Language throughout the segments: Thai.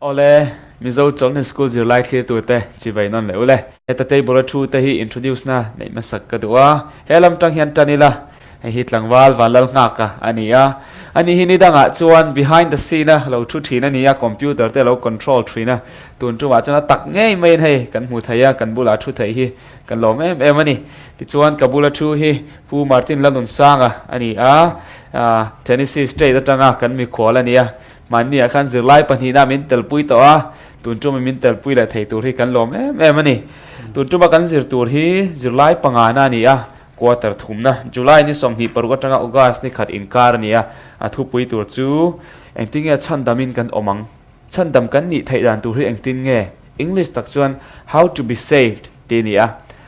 Ole Mizo Chawlhni Sikul Zirlai clear tu te chi vai non le ule eta table thu te hi introduce na nei masak ka duwa helam tang hian tanila hi tlangwal van Lalnunsanga ani hi ni danga chuan behind the scene lo thu thina nia computer te lo control thina tun tu wa chana tak ngei main hei kan mu thaya kan bula thu thei hi kan lom em ani ti chuan kabula thu hi pu Martin Lalnunsanga ani Tennessee State atanga kan mi khwala nia mania khan Zirlai panhina min telpui to tun tu min telpui la thei tur hi kan lom em ani tun tu ba kan zir tur hi Zirlai pangana ni Quater thumna July ni somni paruga tanga August ni khat inkar ni thu pui tur chu engting e Chhandamin kan omang Chhandam kan ni thei dan tur hi engtin nge English tak chuan how to be saved ti ni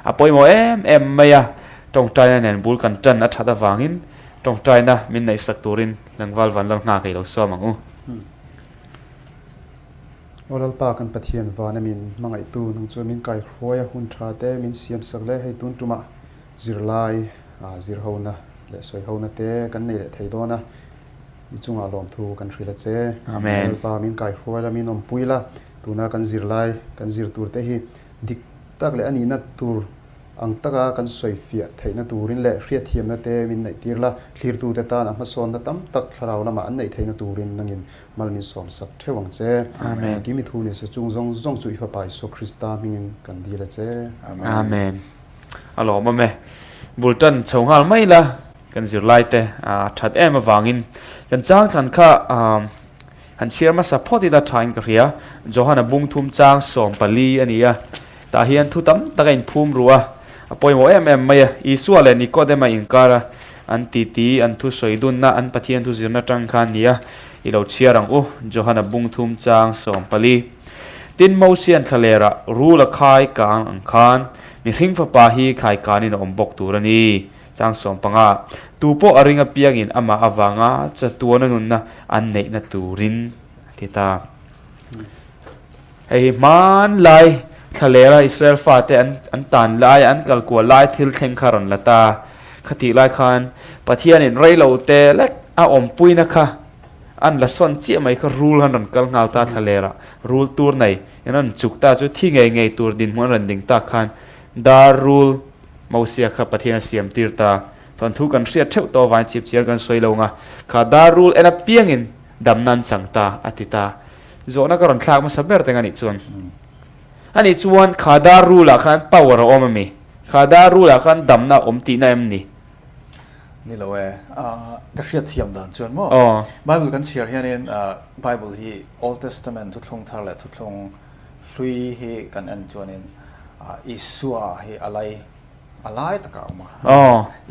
apoi mo em maya tong tai nen bul kan tan athada wangin tong tai na min nei sak turin langwal van Lalnunsanga kai lo so mangu Olal pa kan pathian vana min mangai tu nung chu min kai khroya hun tha te min siam sak le hei tun tuma Zirlai zir hona le soi hona te kan nei le thei dona I chunga lom thu kan thrila che amen olal pa min kai khroya min om puila tuna kan Zirlai kan zir tur te hi dik tak le ani na tur ang taka kan soi fia theina turin le hria thiam na te min nei tirla thlir tu te ta na ma son na tam tak thlarau lama an nei theina turin nangin malmin som sak thewang che amen ki mi thu ne se chung zong chu ifa pai so Krista mingin kan dila che amen alo ma me bultan chongal mai la kan Zirlai te that em awangin kan chang chan kha han share ma support ila thain ka ria johana bung thum chang som pali ania ta hian thu tam takain phum ruwa apoi mo em mai Isua le Nikodema inkara an ti an thu soidun na an pathian thu zirna tang khan nia ilo chiarang johana bung thum chang som pali tin mo sian thalera rula khai kang ang khan mi hring fa pa hi khai kanin ombok turani chang som panga tupo aringa piangin ama awanga chatuana nunna an nei na turin tita hei man lai thalera Israel fa te an tan lai an kalkua lai thil thleng kharon lata khati lai khan pathian in reilo te lek om puina kha an la son chi mai kha rule han ran kal ngal ta thalera rule tur nei enan chukta chu thi ngei tur din mon ran ding ta khan da rule mausia kha pathian siam tirta thon thu kan hriat theu to wan chip chiar kan soilonga kha da rule ena piangin damnan changta atita zona karon thlak ma saber tengani chun ani chuan khada rula khan power omami khada rula khan damna omti na emni ni loe ka hriat thiam dan chuan mo Bible kan share hianin Bible hi Old Testament thu thlong thar le thu thlong hlui hi kan an chuanin Isua hi alai taka ma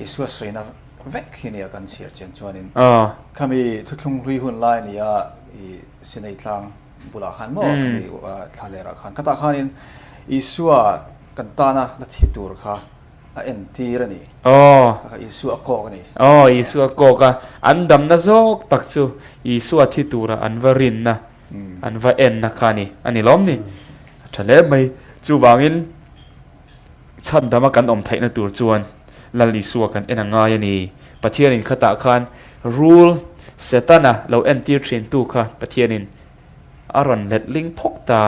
Isua soina vek hinia kan share chen chuanin kami thu thlong hlui hun lai ni I sinei tlang bula khan mo kami thalera khan kata khanin Isua kan tana na thitur kha entirani ka Isua ko ni Isua ko ka andam na zok takchu Isua thitura anvarin na anva en na khani ani lom ni thale mai chu wangin Chhandama kan om thaina tur chuan lal Isua kan enanga yani pathianin khata khan rule setana lo entir thin tu kha pathianin aron let ling phokta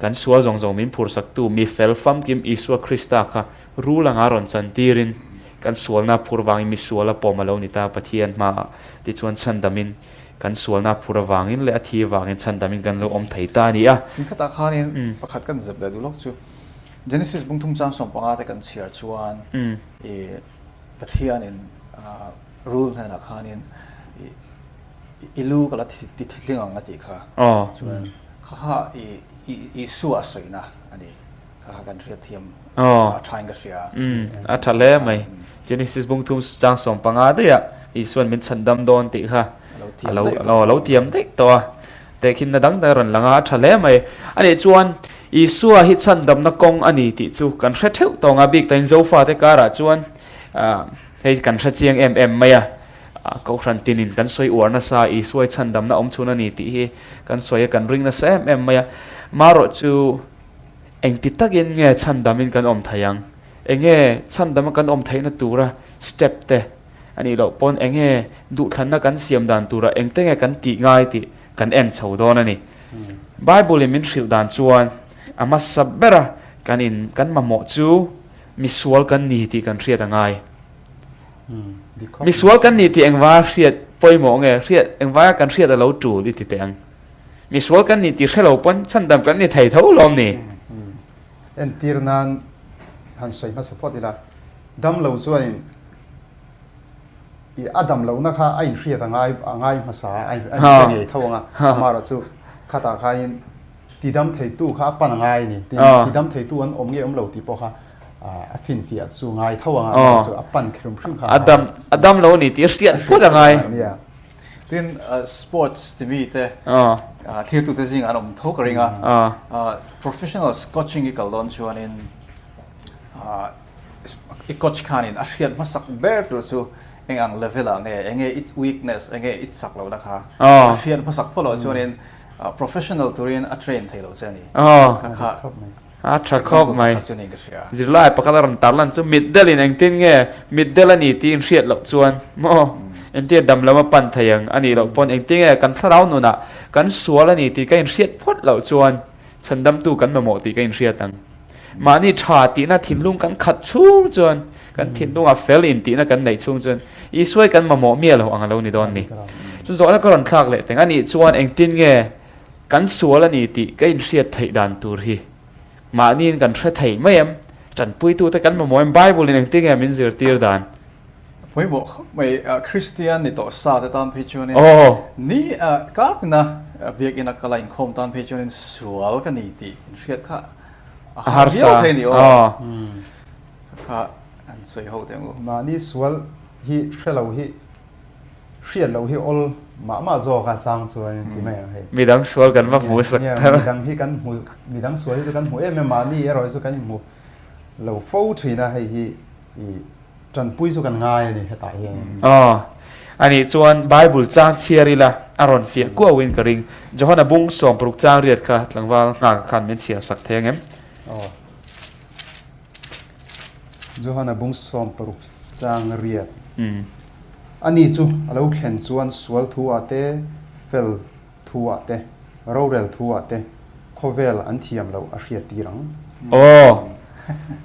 kan sual zong min phur sak tu mi fel fam kim Isua Krista kha rulang aron chantirin kan sualna phurwang mi suala pomalo ni ta pathian ma ti chuan Chhandamin kan sualna phurwangin le athi wangin Chhandamin kan lo om theita ni khata khanin pakhat kan zep le du lok chu Genesis บุ้งทุ่งจางสมปองอาแต่กันเชียร์ชวนประเทศนินรูลเนี่ยนะค่ะนินอีลูก็ละติดเรื่องงานติค่ะชวนข้าอีสัวสวยนะอันนี้ข้ากันเรียกเทียมทายกันเชียร์ทะเลไหม Genesis บุ้งทุ่งจางสมปองอาเดียอีส่วนเป็นฉันดำโดนติค่ะเราเทียมเด็กตัวแต่คิดนะดังแต่รันหลังทะเลไหมอันนี้ชวนอีสัวฮิตฉันดำนักกงอันนี้ติจูกันเช็ดตรงอาบิกแต่งโซฟาเตการะชวนให้กันเชียงไหมก็ครันตินินกันสวยอวนะซาอีสวยฉันดำนะอมชุนันนี่ที่กันสวยกันริงนะเซมมายมารอจูเองติดตะกินเงี้ยฉันดำมินกันอมทายังเองเงี้ยฉันดำกันอมทายนะตัวระสเต็ปเตอันนี้เราปนเองเงี้ยดูทันนะกันเสียมดันตัวระเองเตงกันตีง่ายตีกันเอ็นชาวดอนนี่ไบเบิลมินสิลดันชวนอามาสับเบระกันอินกันมาหมอจูมิสวลกันนี่ตีกันเรียดง่ายมีส่วนกันนี่ที่เองว่าเรียดปอยหมองเรียดเองว่ากันเรียดเราจูดิที่เตียงมีส่วนกันนี่ที่เราปนฉันดำกันนี่ไทยเท่าลมนี่เอ็นตีร์นันหันใส่มาสปอร์ตดีละดำเราส่วนอีอดัมเรานะคะไอ้เรียดง่ายภาษาไอ้เป็นไงเท่าไงมาเราจูข้าตาข้ายินที่ดำไทยตู้ข้าปันง่ายนี่ที่ดำไทยตู้อันอมเงี้ยเราที่ปะค่ะฟินฟิอัดสูงไงเท่าไงจูอัปปันครึ่งครึ่งค่ะอดัมเรานี่ที่เรียดพูดยังไงที่สปอร์ตทีวีเต้ที่ตัวจริงอันอมทุกเรื่องprofessional coaching อีกแล้วชวนอีกโค้ชขานินอาชีพมาสักเบอร์ตัวจูเองเลเวลเงี้ยเองit weakness เองitสักแล้วนะคะอาชีพมาสักพอเราชวนprofessional ตัวเรียนเทรนเทโลเจนี่ค่ะชักครบไหมจิไลปะกันรันตาลันจูมิดเดลินเองติงเงี้ยมิดเดลนี่ตีนเชียดหลบชวนโมเอ็นตีดำแล้วมาปั่นทะยังอันนี้เราปนเองติงเงี้ยกันทะเลาหนุน่ะกันสัวแล้วนี่ตีกันเชียดพดเหล่าชวนฉันดำตู้กันมาหมดตีกันเชียดตังมานี่ชาตีน่ะทิ้งลุงกันขัดชูชวนกันทิ้งลุงอ่ะเฟลอินตีน่ะกันไหนช่วงชวนอีช่วยกันมาหมดเมียเราอังเรานี่ตอนนี้จนสอนแล้วก็รันคลากเลยแต่อันนี้ชวนเองติงเงี้ยกันสัวแล้วนี่ตีกันเชียดไทยดันตูรีมานี่กันเชื่อไทยไม่เอ็มจันปุยตัวแต่กันมาหมอเอ็มไบเบิลในที่แกมินซิร์ตีร์ดานปุยบอกไม่คริสเตียนนี่ต่อซาแต่ตอนพิจารณานี่ก็นะเบียกินักการคมตอนพิจารณาสวลกันนี่ตีเชื่อค่ะอาหารสาค่ะอันสวยหัวเต็มมานี่สวลฮีเชื่อเราฮีเชื่อเราฮีอลมาโจกันสังส่วนที่ไม่ให้มีดังสวลกันมาหูสักมีดังที่กันหูมีดังสวลที่กันหูมานี่เราสุกันหูเราโฟทีนะให้ฮีจันปุยสุกันง่ายนี่ให้ตายเองอันนี้ชวนไบเบิลจางเชียริละอารอนเฟียกัววินกริงจอห์นบุ้งส่งปลุกจางเรียดค่ะหลังว่าหากขันเป็นเชียสักเทงเอ็มจอห์นบุ้งส่งปลุกจางเรียดอันนี้จูเราเห็นจวนสวลทัวเตเฟลทัวเตโรเรลทัวเตโคเวลอันที่ยมเราอาเรียตีรัง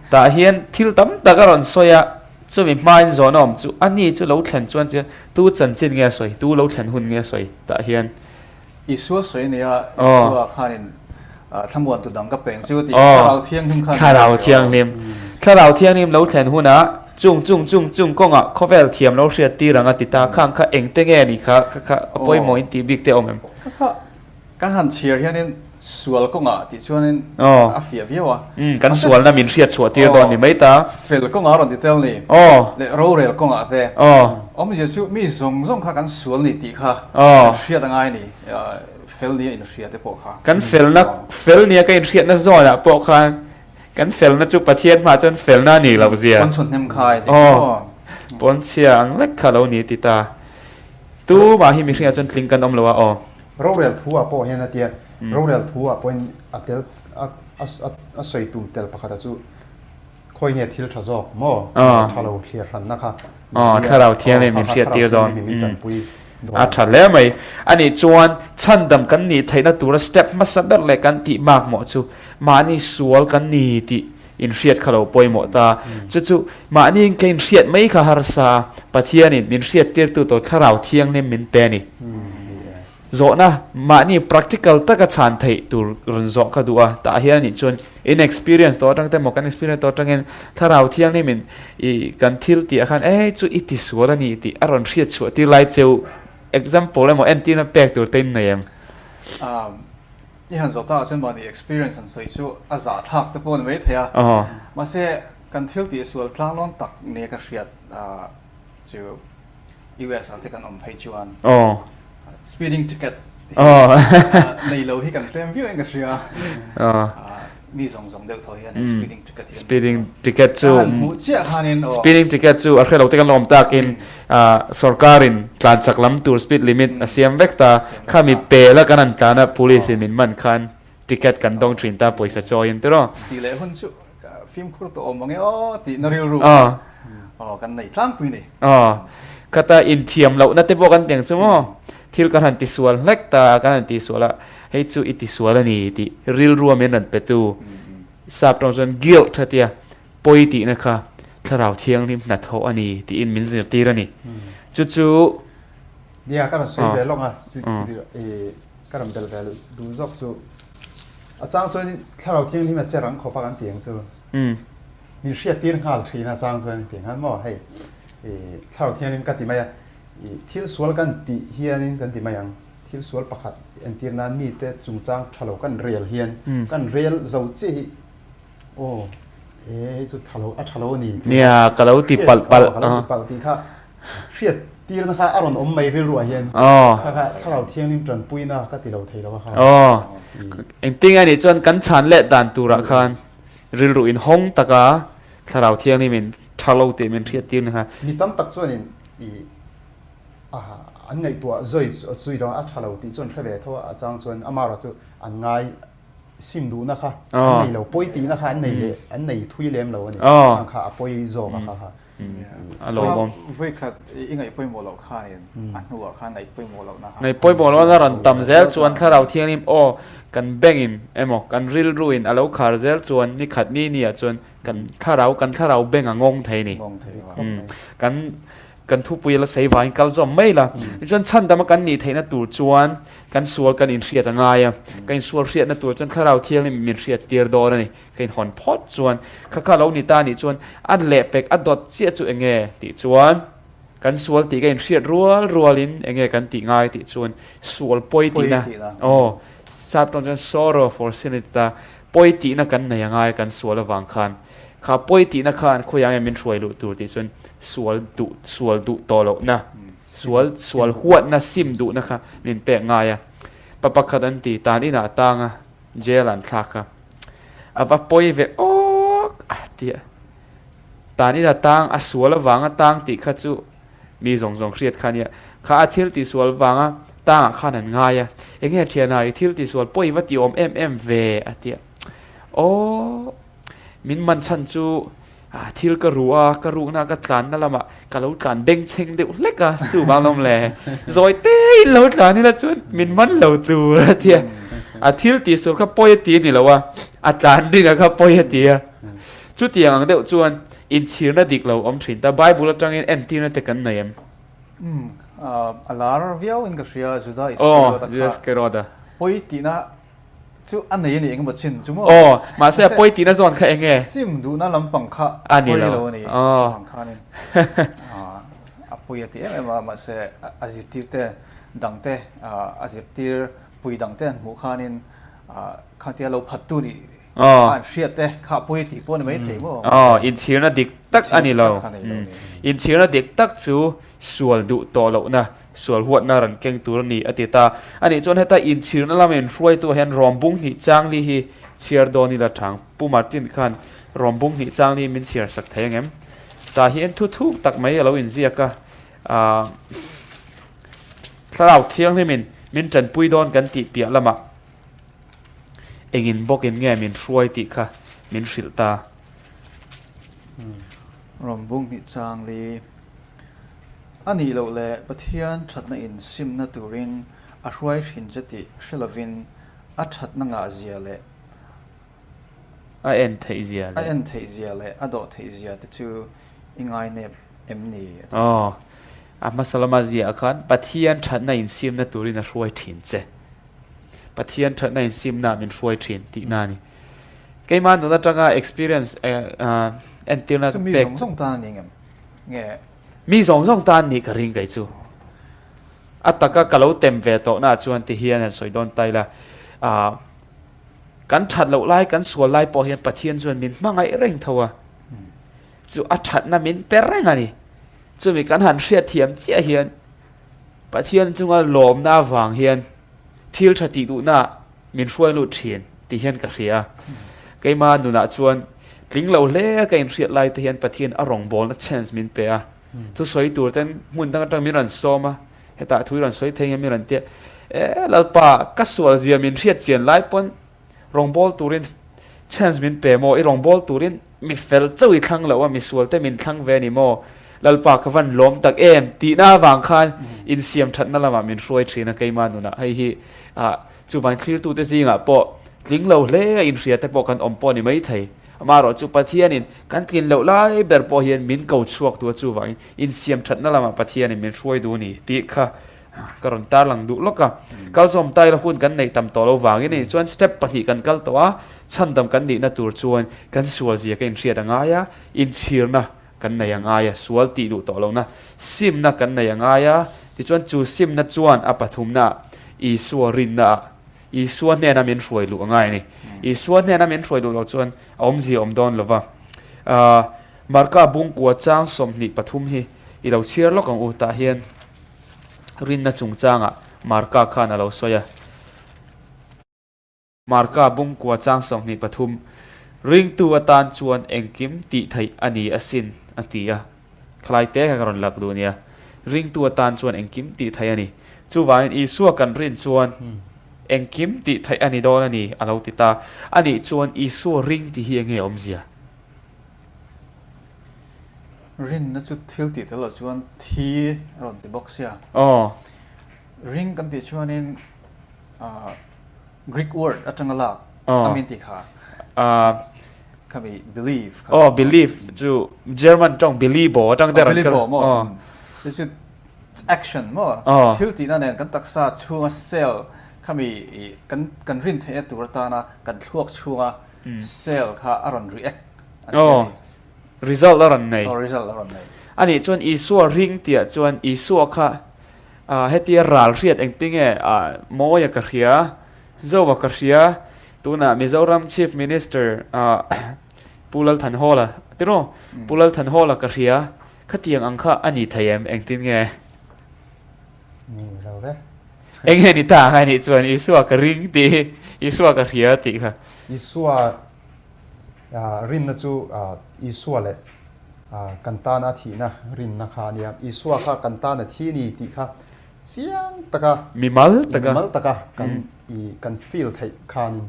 แต่เฮียนทิลตั้มตะการันสวยจูมีไม้จอนอมจูอันนี้จูเราเห็นจวนเจ้าตู้จันจินเงี้ยสวยตู้เราเห็นหุ่นเงี้ยสวยแต่เฮียนอีสัวสวยเนี่ยสัวข้านินทั้งหมดตัวดำกับเป็นจูที่ข้าเราเที่ยงทุ่งข้าเราเที่ยงนิ่มเราเห็นหุ่นนะจุงกงอ่ะเขาเวลเทียมเราเสียตีรังติตาข้างข้าเองเตงเงี้ยนี่ค่ะปอยมอยตีบิ๊กเตอมเอ็มการหันเชียร์ที่นี่สวลกงอ่ะที่ชวนนี่อาเฟียวะกันสวลน่ะมินเสียชัวตีตอนนี้ไม่ตาเฟลกงอ่ะตอนที่เตลนี่เลยโรเรลกงอ่ะเต้มันจะจู่มีส่งข้ากันสวลนี่ตีค่ะเสียตั้งไงนี่เฟลนี่อินเสียเตปอกค่ะกันเฟลเนี่ยก็อินเสียนั่นซอยอ่ะปอกค่ะกันเฟลนั่นจุประเทศมาจนเฟลน่าหนีเราเสียคนชนเต็มคายปนเชียงเล็กข้าเราหนีติตาตู้มาที่มีเรื่องจนคลิงกันเราว่าโรเรลทัวปอเฮนเตียโรเรลทัวปอนอัตเตลอัสวยตุมเตลปะคาตาจูคอยเนี่ยทิลทะจอกมอถ้าเราเคลียร์รันนะคะถ้าเราเที่ยงเลยมีเสียตีดอนถ้าแล้วไหมอันนี้จวนฉันดำกันนี่ไทยน่าตัวสเต็ปมาสับเลยกันตีมากหมดจูมานี่สวลกันนี่ตีอินเสียดข้าเราปอยหมดตาจู่มานี่กินเสียดไม่ข้าหารสาปะเทียนี่มินเสียดเตี้ยตัวข้าเราเที่ยงเนี่ยมินเปนี่ zo na ma ni practical ta ka chan thei tur run zo ka duwa ta hian ni chun inexperience to tang te mo kan experience to tangin tharau thiang ni min I kan thil ti khan chu iti suala ni ti aron riat chu ti lai cheu example le mo enti na pek tur ten nemนี่หันสอบตาจนบางที experience อันสวยชูอาจจะทักแต่ปนไม่เทียมาเสกันเที่ยวที่ส่วนกลางล้อนตักเนี่ยก็เสียดจู US ที่กันอมเพจวน speeding ticket ในโลกที่กันเคลมวิวเองก็เสียมีสองเดียวเท่านั้น speeding ticket จู speeding ticket จูอะไรเราที่กันลมตักอินsarkarin tlan saklam tur speed limit asiam vekta khami pe la kanan tlana police min man khan ticket kan dong trin ta poisa choin tero ti le hun chu film khur to omange ti naril ru kan nei tlang pui ni kata in thiam lo na te bo kan teng chumo thil kan han ti sual lek ta kan han ti suala hei chu iti suala ni ti ril ruam en an petu sap tong jon guilt thatia poiti na kha tharau thiang nim na tho ani ti in min zir tir ani chu dia kan sei be long a kan bel bel du zok chu a chang chuan tharau thiang nim a cherang kho pa kan tiang chu mi hriat tir ngal thina chang chuan tiang han mo hei tharau thiang nim ka ti maya thil sual kan ti hianin kan ti mayang thil sual pakhat en tir nan mi te chungchang thalo kan rel hian kan rel zo chi o chu thalo ni nia kalau ti pal ti kha hriat tir na kha aron om mai ri ruwa hian kha thalo thiang nim tran puina ka ti lo thei lo kha eng ting ani chuan kan chan le dan tura khan ril ru in hong taka tharau thiang ni min thalo te min hriat tir na kha mi tam tak chuan in an ngai tua zoi chui ro a thalo ti chuan thave tho a chang chuan amara chu an ngai sim du na kha nei lo poi ti na kha an nei thui lem lo ani kha poi zo ma kha alo bom voi khat ingai poi mo lo kha ni an huwa kha nei poi mo lo na ha nei poi mo lo na ran tam zel chuan tharau thiang nim kan bengin emo kan ril ruin alo khar zel chuan ni khat ni nia chuan kan tharau beng angong thei ni kan thu pui la sei vai kal zom mai la chuan Chhandam kan ni theina tur chuan kan sual kan in hriat anga ya kan sual hriat na tur chuan tharau thiang ni min hriat tir do ani kan hon phot chuan kha lo ni ta ni chuan an le pek a dot chia chu enge ti chuan kan sual ti kan hriat rual in enge kan ti ngai ti chuan sual poi ti na sap ton chuan sorrow for sin ta poi ti na kan nei anga kan sual awang khan kha poi ti na khan khoyang min hruai lu tur ti chuan sual du tolo na sual huat na sim du na kha min pe nga ya papakhat an ti tan ina tanga jelan thaka ava poi ve tia tan ina tang a sual awanga tang ti kha chu mi zong hriat khania kha a thil ti sual wanga tang khan an nga ya enge thiana I thil ti sual poi wati om ve atia min man chan chu thil ka ru na ka tlan na lama ka lo tlan beng cheng de leka chu ba lom le zoi te lo tlan ni la chuan min man lo tu la thia a thil ti so ka poi ti ni lawa a tlan ring ka poi ti chu tiang ang de chuan in chir na dik lo om thin ta bible atang en ti na te kan naim alar viau in ka sia juda iskeroda poi ti na chu an nei ni eng ma chin chu mo ma se poi ti na zon kha enge sim du na lampang kha ani lo ni kha ni a poi ti ma se azir tir te dang te azir tir pui dang te mu kha nin kha tia lo phat tu ni an hriat te kha poi ti pon mai thei mo in chir na dik tak ani lo in chir na dik tak chu sual du to lo na sual huat na ran keng tur ni atita ani chon heta in chir na lamen hruai tu hen rombung ni chang li hi chiar do ni la thang pu martin khan rombung ni chang ni min chiar sak thengem ta hi en thu tak mai lo in ziaka tharau thiang ni min chan pui don kan ti pia lama engin bokin nge min hruai ti kha min hrilta rombung ni chang li ani lo le pathian thatna in simna turin a hruai hrin jati hrelovin a thatna nga zia le a en thei zia le a do thei zia te chu ingai ne emni มาสลามาเสียขันปะเทียนชัดในอินซิมนะตัวนี้นะช่วยถิ่นเจปะเทียนชัดในอินซิมนะมันช่วยถิ่นตีนานี่เกี่ยมันตัวนั้นจังอ่ะ experience เอ็นติลนะเป็กมีสองตานี่ไงมีสองตานี่ก็ริงไก่จูอัตตะก็กะเราเต็มเวทโตน่าชวนที่เฮียนสวยโดนไตละกันชัดเราไล่กันสวนไล่พอเฮียนปะเทียนชวนมินมาไงเร่งทัวจูอัดชัดนะมินเป็นเร่งอันนี้จูมีการหันเสียเทียมเจียเฮียนปะเทียนจึงว่าหลอมหน้าหวางเฮียนทิลชติดูหน้ามินช่วยลุดเทียนที่เฮียนกระเสียเกี่ยมันดูน่าชวนลิงเราเล่กันเสียไล่ที่เฮียนปะเทียนอารมณ์บอลและ chance มินเปียทุกสวยตัวแต่มุ่งตั้งมิรันโซมาเหตุทุยรันสวยเทียนมิรันเตะเราป่ากัสวลเซียมินเสียเจียนไล่ปนรองบอลตัวริน chance มินเปียโมไอรองบอลตัวรินมีเฟลเจ้าอีกครั้งแล้วว่ามีสวลแต่มินครั้งเวนิโมเราป่ากวันล้มตักตีหน้าวางคันอินเซียมชัดนั่นละมันมินช่วยทีนะเกี่ยมันดูนะให้ที่จูบันคลีร์ตัวแต่จริงปอลิงเราเล่อินเสียแต่ปอกันอมปอนี่ไม่ไทยมารอจูปะเทียนินกันกินเหล่าไล่เบอร์ปอเฮียนมินเก่าชวกตัวจูไว้อินเซียมชัดนั่นละมาปะเทียนินมินช่วยดูนี่ตีค่ะกรณตาหลังดูล็อกกัลสมไตละคุณกันในตำต่อเราวางนี่จวนสเต็ปปฏิกันกัลตัวฉันทำกันดีนะตัวจวนกันสวลเสียกันเสียดังไงอินเชียร์นะกันในยังไงสวลตีดูต่อเรานะซิมนะกันในยังไงที่จวนจูซิมนะจวนอปฐุมนะอีสวรินนะอีส่วนเนี่ยน้ำมันช่วยลูกง่ายนี่อีส่วนเนี่ยน้ำมันช่วยลูกเราส่วนอมจีอมดอนหรือว่ามาร์กาบุงกัวจ้างสมนิปฐุมฮีอีเราเชื่อล็อกของอุตาเฮียนรินน่ะจุงจ้างมาร์กาข้าน่ะเราสวยมาร์กาบุงกัวจ้างสมนิปฐุมริงตัวตานชวนเองกิมติไทยอันนี้อสินอติยะคลายเตะกันรอนหลักดูเนี่ยริงตัวตานชวนเองกิมติไทยอันนี้จู่ว่าอีส่วนกันรินชวนเองกิมติไทยอันนี้โดนอันนี้เราติดตาอันนี้ชวนอีส่วนริงที่เฮียงเหี่ยมเสียรินน่าจะทิลติดตลอดชวนทีรอนติบ็อกเซียริงกันติชวนนี่Greek word อัจฉริยะอามินติค่ะคำนี้ believe believe จู่ German จ้อง believe จังแต่ละกันนี่คือ action มั้งทิลตินั่นเองกันตักษาช่วงเซลคำนี้กันรินเทตัวตานะกันทวกช่วงเซลค่ะอารอน react result แล้วรันในอันนี้จวนอีสัวริงเตียจวนอีสัวค่ะเฮตีรัลเรียดเองติงโมยกระเรียเจ้าวักระเรียตัวน่ะมิโซรัม Chief Minister ปูลัลทันฮอละติโร่ปูลัลทันฮอละกระเรียขัดเตียงอังค่ะอันนี้ไทยเองติงนี่เราเลยเองเห็นนี่ตาไงนี่จวนอีสัวกระริงตีอีสัวกระเรียติค่ะอีสัวรินนะจูอีสัวเลยกันตานาทีนะรินนะคะเนี่ยอีสัวค่ะกันตานาทีนี่ติค่ะเสียงตะกะมีมัลตะกะกันฟีลไทยคานิ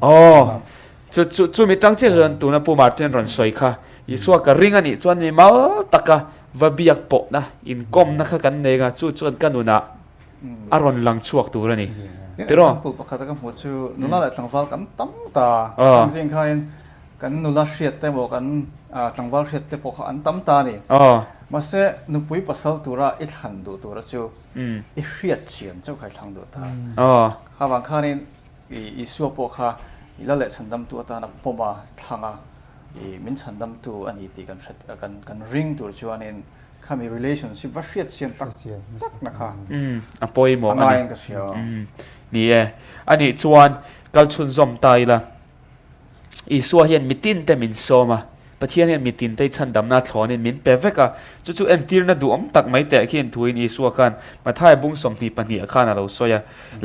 จุมีจังเจริญตัวนั้นปูมาเจนรันสวยค่ะอีสัวกระริงอันนี้จวนมีมัลตะกะว่าเบียกโปนะอินกอมนะคะกันเนกะจวนกันนูนะอารอนลังชวกตัวนี่ติโร่ปุ๊บประคาตะกันหัวชูนุน่าแหละสังฟัลกันตั้มตาจริงๆค่ะกันนุลาเชียตแต่บอกกันสังวัลเชียตแต่บอกอันตั้มตานี่มาเสนุปุยปัสสาวตัวระอิทันดูตัวระจูอิเรียดเฉียนเจ้าใครทางดูตาข้าบางข้านี่อีสัวปอกข้าอีละเละฉันดำตัวตานับปมาทางมินฉันดำตัวอันนี้ตีกันริงตัวจูอันนี้ข้ามี relationship ว่าเรียดเฉียนตักนะคะปอยหมออันนี้ก็เชียวนี่อันนี้ชวนกัลชุนซอมไตละอีสัวเห็นมิตินแต่มินโซมาปะเทียนเห็นมิตินแต่ฉันดำนาทอนเห็นมินเปเวกะจู่ๆเอ็นตีร์น่ะดูอมตักไม่แต่ขี้นทุยอีสัวกันมาท้ายบุ้งสมตีปัญญาข้าน่ะเราสวย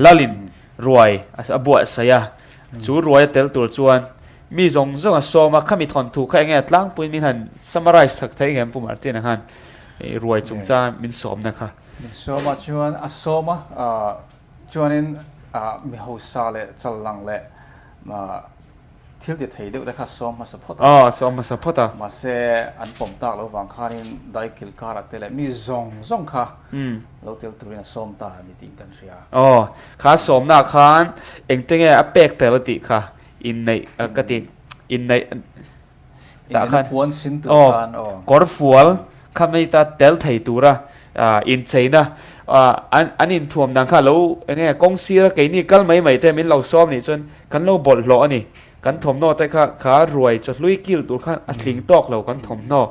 ลาลินรวยบัวเสียจู่รวยเตลตัวจวนมีจงโซมาข้ามีทอนถูกแค่เงี้ยตั้งปุ่นมีหัน summarize สักทีเงี้ยปุ่มอาร์ตีนะฮันรวยจงจ้ามินสมนะคะมินสมชวนสมชวนนี้มีหัวซาเลจัลลังเลมาทิลติดให้ดูได้ค่ะซ้อมมาสปอร์ตซ้อมมาสปอร์ตมาเสอันผมตากเราวางคารินได้กิลการ์เตเลมีซงค่ะเราเตลตุรินซ้อมตาดิติงกันเสียข้าซ้อมหน้าคานเองตั้งไงอเปกแต่ละติค่ะอินในกติอินในตาคันพวนสินตุกันกอร์ฟัวข้าไม่ตาเตลไทยตัวระ in China an in thuam nang kha lo nge kong sir ke ni kal mai te min lo som ni chon kan lo bol lo ani kan thom no te kha ruai cho lui kil tur kha a thling tok lo kan thom no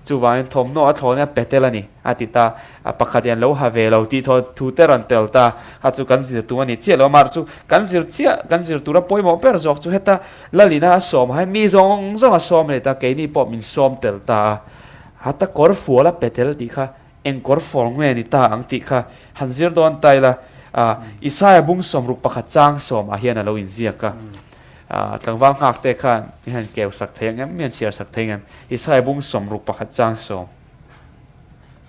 chu wain thom no a thone petelani atita pakhatian lo ha ve lo ti tho thu te ran tel ta ha chu kan zir tu ani che lo mar chu kan zir tu ra poi mo per jok chu heta lalina som hai mi zong a som le ta ke ni pop min som tel ta hata kor fuala petel ti kha engkor for nge ni ta ang ti kha hanzir don tai la isaya bung som ruk pakha chang som a hian alo in zia ka tlangwang ngak te khan han keu sak theng em mian share sak theng em isaya bung som ruk pakha chang som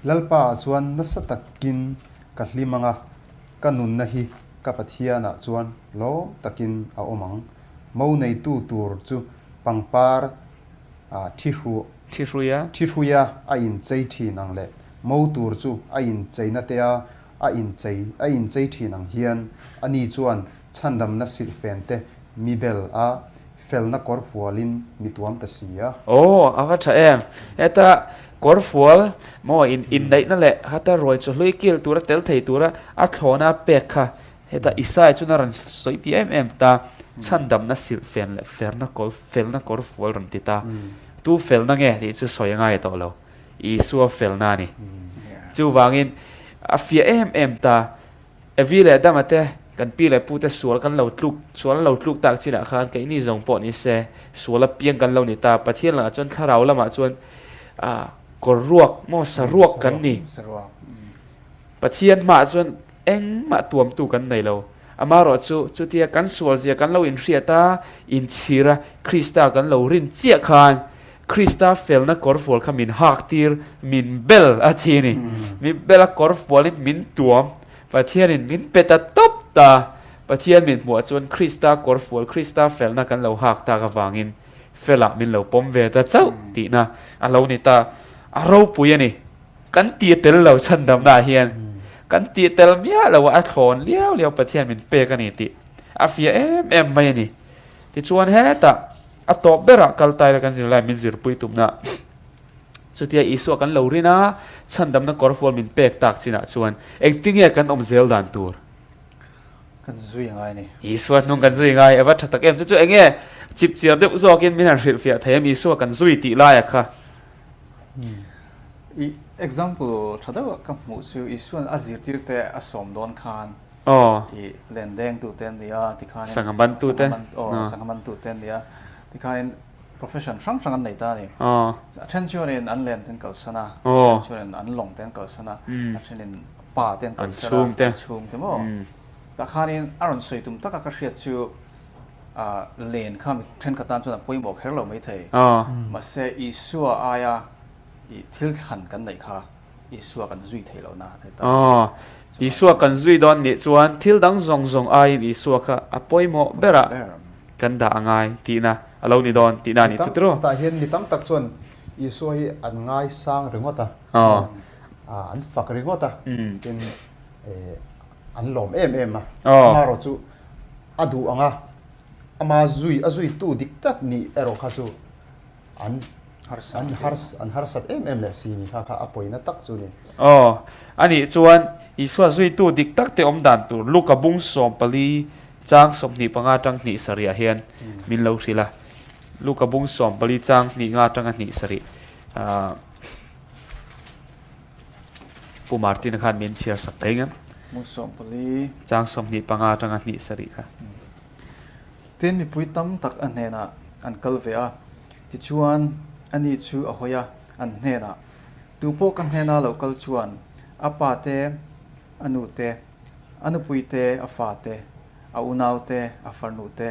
lalpa chuan na satakin ka hlimanga kanun na hi ka pathiana chuan lo takin a omang mo nei tu tur chu pangpar thihruya a in chei thi nang le mo tur chu a in chei na te a in chei thi nang hian ani chuan Chhandam na sil fen te mi bel a felna kor fualin mituam ta sia awa tha em eta kor fual mo in dai na le hata roi chu hlui kil tura tel thei tura a thlona pek kha heta isai chu na ran soi pm ta Chhandam na sil fen le felna kor fual ran ti ta tu felna nge ti chu soi ngai to lo isua felna ni chu wangin a fia ta evile damate kan pi le pu te sual kan lo tluk tak china khan ke ni zong po ni se suala piang kan lo ni ta pathian la chon tharau lama chuan kor ruak mo sa ruak kan ni pathian ma chuan eng ma tuam tu kan nei lo amaro chu tia kan sual zia kan lo in hriata in chira Krista kan lo rin chia khan Krista felna korfol kha min hak tir min bel athini min bela korfol min tuam pathianin min peta top ta pathian min mo chuan Krista korfol Krista felna kan lo hak ta ka wangin fela min lo pom ve ta chau ti na alo ni ta aro puya ni kan ti tel lo Chhandam na hian kan ti tel mia lo a thon liao pathian min pe ka ni ti afia em mai ni ti chuan he ta atop bera kaltai la kan zirlai min zirpui tumna chutia isu kan lo rina Chhandam na korfol min pek tak china chuan engtinge kan omzel dan tur kan zui ngai ni isu nung kan zui ngai ava thatak em chu enge chip chiar de zokin min an ril fia them isu kan zui ti la ya kha example thadawa ka mu su isu an azir tir te asom don khan lendeng tu ten dia ti khan sangaman tu te sangaman tu ten dia ti khan profession sang sang an nei ta ni attention in an len ten kal sana attention in an long ten kal sana attention in pa ten kal sana chum te mo ta khan in aron soi tum ta ka hriat chu len kham then khatan chu na poi mo kher lo mai thei ma se isua aya i thil khan kan nei kha isua kan zui thei lo na isua kan zui don ni chuan thil dang zong ai isua kha apoi mo bera kan da angai ti na alo ni don ti na ni chutro ta hian ni tam tak chuan isua hi an ngai sang ringota an fak ringota tin an lom em na ma ro chu adu anga ama azui tu dik tak ni ero kha chu an harsat em le si ni kha apoina tak chu ni ani chuan isua zui tu dik tak te om dan tur luka bung som pali chang som ni panga tang ni saria hian min lo hrila luka bung som pali chang ni nga tang ni sari pu martin khan min share sak thengam bung som pali chang som ni panga tang ni sari kha ten mi pui tam tak an hena an kalvea ti chuan ani chu a hoya an hena tu po kan hena local chuan apa te anu te anu pui te afa te a unau te a farnu te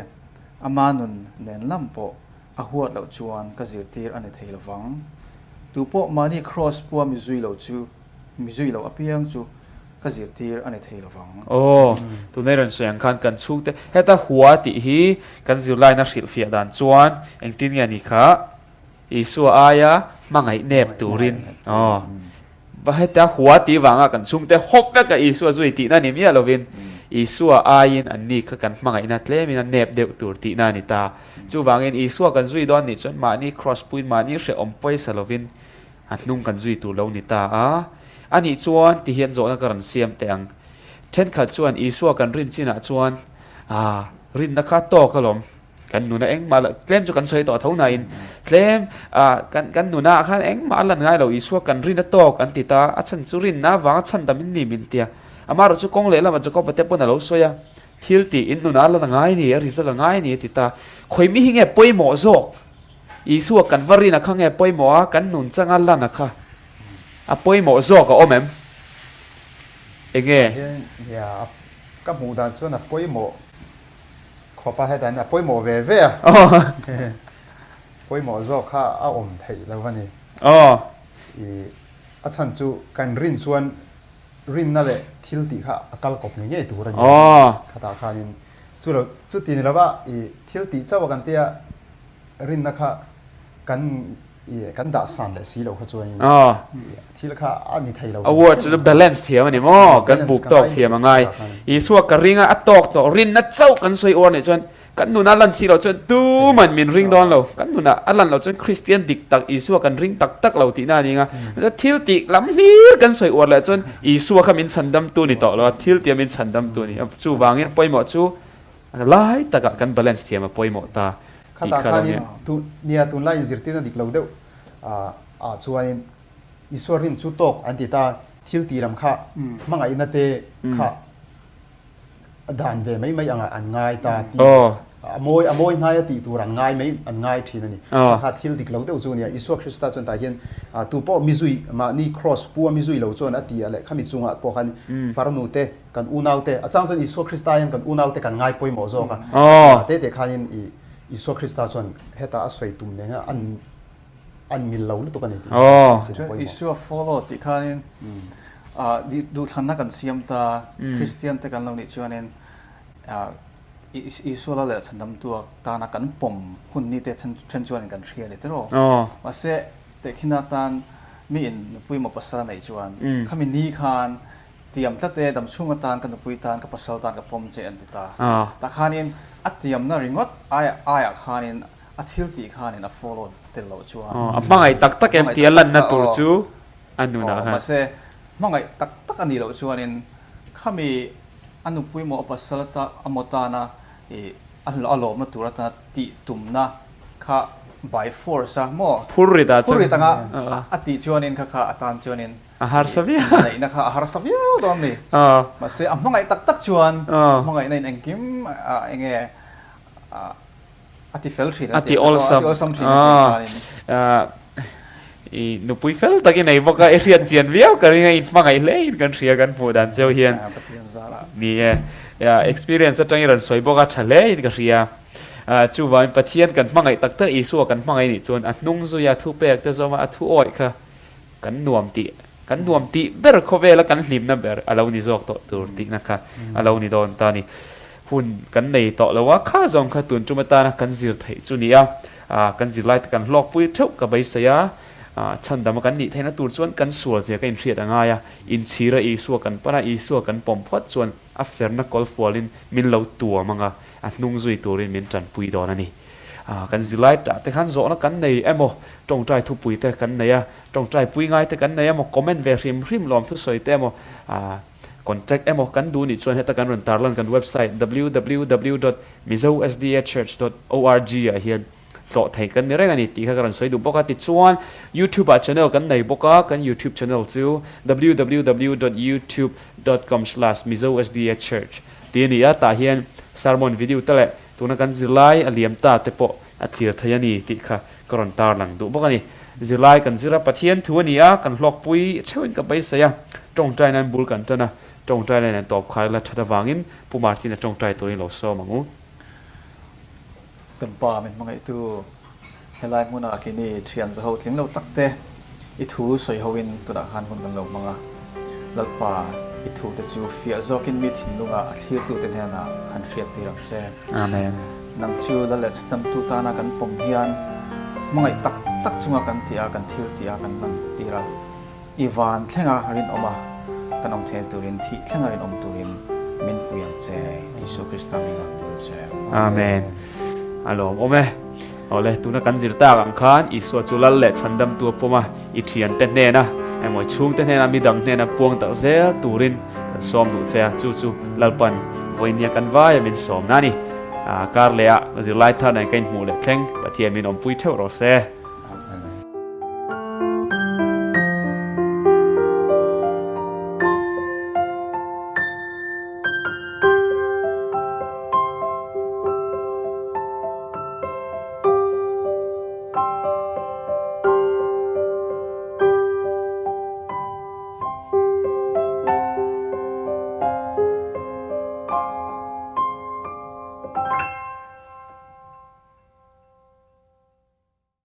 amanun nen lampo a huat lo chuan ka zirtir ani theilwang tu po mani cross pu mi zui lo apiang chu ka zirtir ani theilwang tu nei ran soyang khan kan chuk te heta huwa ti hi kan zirlai na hril fia dan chuan engtin nge ni kha isu aya mangai nep turin ba heta huwa ti wanga kan chung te hop ka isu zui ti na ni mi lovin isu ain an ni kha kan mangai na tle min nep de tur ti na ni ta chu wangin isu kan zui don ni chon ma ni cross point ma ni hre om poi salovin at nung kan zui tu lo ni ta อันนี้ชวนที่เห็นโจนักการเสียมแต่งเช่นขัดชวนอีสัวกันรินสินะชวนรินนักขัดโตกลมกันหนูนะเอ็งมาเคลมจุกันเฉยต่อเท่าไหร่เคลมกันหนูนะขันเอ็งมาลันง่ายเราอีสัวกันรินนักโตกันติตาอัฉันจุรินนะวางฉันดำมินนี่มินเตียอามาเราจุกงเลยแล้วมันจะก็ปฏิบัติเราสวยทิลตีอินหนูนะลันง่ายนี่ริสลันง่ายนี่ติตาคอยมีหิ้งเอป่วยหมอโจอีสัวกันวารีนักขังเอป่วยหมอกันหนุนจังอัลลันนักค่ะป่วยหมอโจก็โอเมมเองอย่าก็หมู่ด้านส่วนป่วยหมอขอไปให้ได้ป่วยหมอเว่เว่ป่วยหมอโจข้าเอาอมไทยแล้ววันนี้อาจารย์จูกันรินส่วนรินนั่นแหละทิลติข้าอักลกบเนี่ยตัวอะไรอย่างข้าตาข้านี่จู่เราจู่ตีนี่แล้วว่าทิลติเจ้ากันเตียรินนะคะกันด่าสันเลยสิเราเขาช่วยที่ละค่ะอันนี้ไทยเราว่าจะ balance เทียมันนี่มั้งกันบุกตอกเทียมันไงอีสัวกันริงอ่ะตอกต่อรินนัดเจ้ากันสวยอ่อนเนี่ยจนกันนูน่าลันสิเราจนดูมันมินริงดอนเรากันนูน่าอันลันเราจนคริสเตียนดิกตักอีสัวกันริงตักเราที่นั่นนี่ไงแล้วทิลติล้ำนี้กันสวยอ่อนเลยจนอีสัวเขามินฉันดำตัวนี่ต่อแล้วทิลติมินฉันดำตัวนี่จู่วางเงี้ยปล่อยหมดจู่ไล่ตะกัน balance เทียมาปล่อยหมดตาข้าตาข้านี่ตุเนี่ยตุนไล่จิตตินดิกเราเดียวช่วยอิสวรินชุดตกอันที่ตาทิลตีรำข้ามังไงนั่นเตะข้าด่านเวไม่อันง่ายตาตีมวยง่ายตีตัวรันง่ายไม่อันง่ายทีนั่นนี่ข้าทิลดิกเราเดียวช่วยเนี่ยอิสวคริสต์จนตาเห็นตัวพ่อมิซุยมานี่ cross ปัวมิซุยเราจนอันตีอะไรข้ามิซุงอ่ะพอกันฟาร์นูเตกันอูนาวเตอาจารย์จนอิสวคริสต์ยังกันอูนาวเตกันง่ายป่วยหมอโจกันเตข้านี่อิสวคริสต์จนเฮตาอสวยตุ่มเนี่ยอันมิลเราลุตัวกันนี่อิสว follow ที่ข้านี่ดูทันนักกันเสียมตาคริสเตียนแต่กันเราเนี่ยชวนเนี่ยอิสวละเลยฉันทำตัวตานักกันปมหุ่นนี่แต่ฉันชวนกันเชียร์เลยที่รู้ว่าเสแต่ขินาตันมีอินปุยมาภาษาในชวนข้ามีนี่คานเตรียมตั้งแต่ดำช่วงตานกันปุยตานกับภาษาตานกับปมเจนติตาแต่ข้านี่อัดเตรียมน่าริงวัดอายข้านี่อัดฮิลตีข้านี่นะ follow เตลเราชวนมังไงตักเอ็มเตียลันนะตัวจูอันนู้นนะฮะมาเสมังไงตักอันนี้เราชวนนี่ข้ามีอันนู้นปุยมาภาษาตาอมตานะอันละอารมณ์มาตัวตาติตุ่มนะข้า by force อะมั่วพูดริตางะอัติชวนนี่ข้าอัตานชวนนี่อาหารสัพยาไหนนะคะอาหารสัพยาตอนนี้มาเสียมังไงตักชวนมังไงในเอ็งกิมเอ็งอัติเฟลทรีอัติออลซัมทรีนุปุยเฟลตะกี้ไหนบอกว่าเรียนเจียนเวียวกันยังไงมังไงเล่นกันเชียกันผู้ดันเจ้าเฮียนนี่experience จังยันสวยบอกว่าทะเลกันเชียจู่วันปะเทียนกันมังไงตักเตออีสัวกันมังไงนี่จวนอันนุ่งซุยาทุเปกแต่จอมาอัทุอ้อยค่ะกันนวมตีเบอร์โคเวแล้วกันลิมนะเบอร์เรานี่จอกตัวตินะคะเรานี่โดนตานี่หุ่นกันในต่อแล้วว่าข้าจงข้าตุนจุมาตานะกันจิรไทยจุนี่กันจิรไลต์กันลอกปุยเท่ากับใบเสียฉันดำกันนี่ไทยนะตัวส่วนกันสัวเสียกันเสียต่างง่ายอินชีระอีสัวกันปะนะอีสัวกันปอมพอดส่วนอัฟเฟอร์นักกอล์ฟวอลินมินเราตัวมังอันนุ่งจุยตัวรินมินจันปุยดอนั่นนี่กันจิรไลต์แต่ขันโจนะกันในมจงใจทุบปุยแต่กันในจงใจปุยง่ายแต่กันในคอมเมนต์เวริมล้อมทุกสอยแต่contactกันดูนี่ชวนให้ตะกันรันตาร์ลันกันเว็บไซต์ www.mizosdachurch.org เฮียนโหลดให้กันในเรื่องนี้ตีข้ากันสวยดูบอกว่าติดชวน YouTube channel กันในบอกว่ากัน YouTube channel จู www.youtube.com/mizosdachurch ตีนี้ตาเฮียน sermon video ตะเละตัวนักกันจิไลอเลียมตาเตปอัฐิทยานีติค่ะกันรันตาร์ลังดูบอกว่านี่จิไลกันจิระปะเทียนทัวนี้กันหลอกปุยเช่นกับใบเสียจงใจนั้นบุลกันเถอะนะจงใจเลยนั้นตอบใครและชัดวางินผู้มาที่นั่นจงใจตัวนี้เราซ้อมังูกันป่ามันมังไงตัวเฮลัยมุนาคินีเทียนจะเขาทิ้งเราตักเตะอิทูสวยเขาวินตัวนักขันคนกันเรามังลัดป่าอิทูแต่จูเฟียจอกินมีถิ่นลุงที่ตัวเต็นเฮน่ะหันเชียตีรังเจอาเมนนังจูละเล็ดตั้มตัวตานากันปมเฮียนมังไงตักจุงกันที่อากันทิลที่อากันนันตีระอีวานเท่งอารินออกมากันอมเทตุรินที่เท่งอารินอมตุรินมินปุยังเจยิสุคริสต์มินติลเจอาเมนฮัลโหลโอเมเอาเลยตัวนักกันจิตตากังคานอิสวาจุลเล็ดฉันดำตัวปมาอิเทียนเต็นเน่นะ ไอ้หมวยชุ่งเต้นให้มีดังเนี่ยนะปวงตักเซลตูรินกันซ้อมดูเสียจู่ๆลัลปันวันนี้กันว่ายังเป็นซ้อมนั่นนี่การเลี้ยงจะไล่ท่านในกันหูเล็กแข็งปะเทียนมีนมปุ้ยเท่ารอเซ่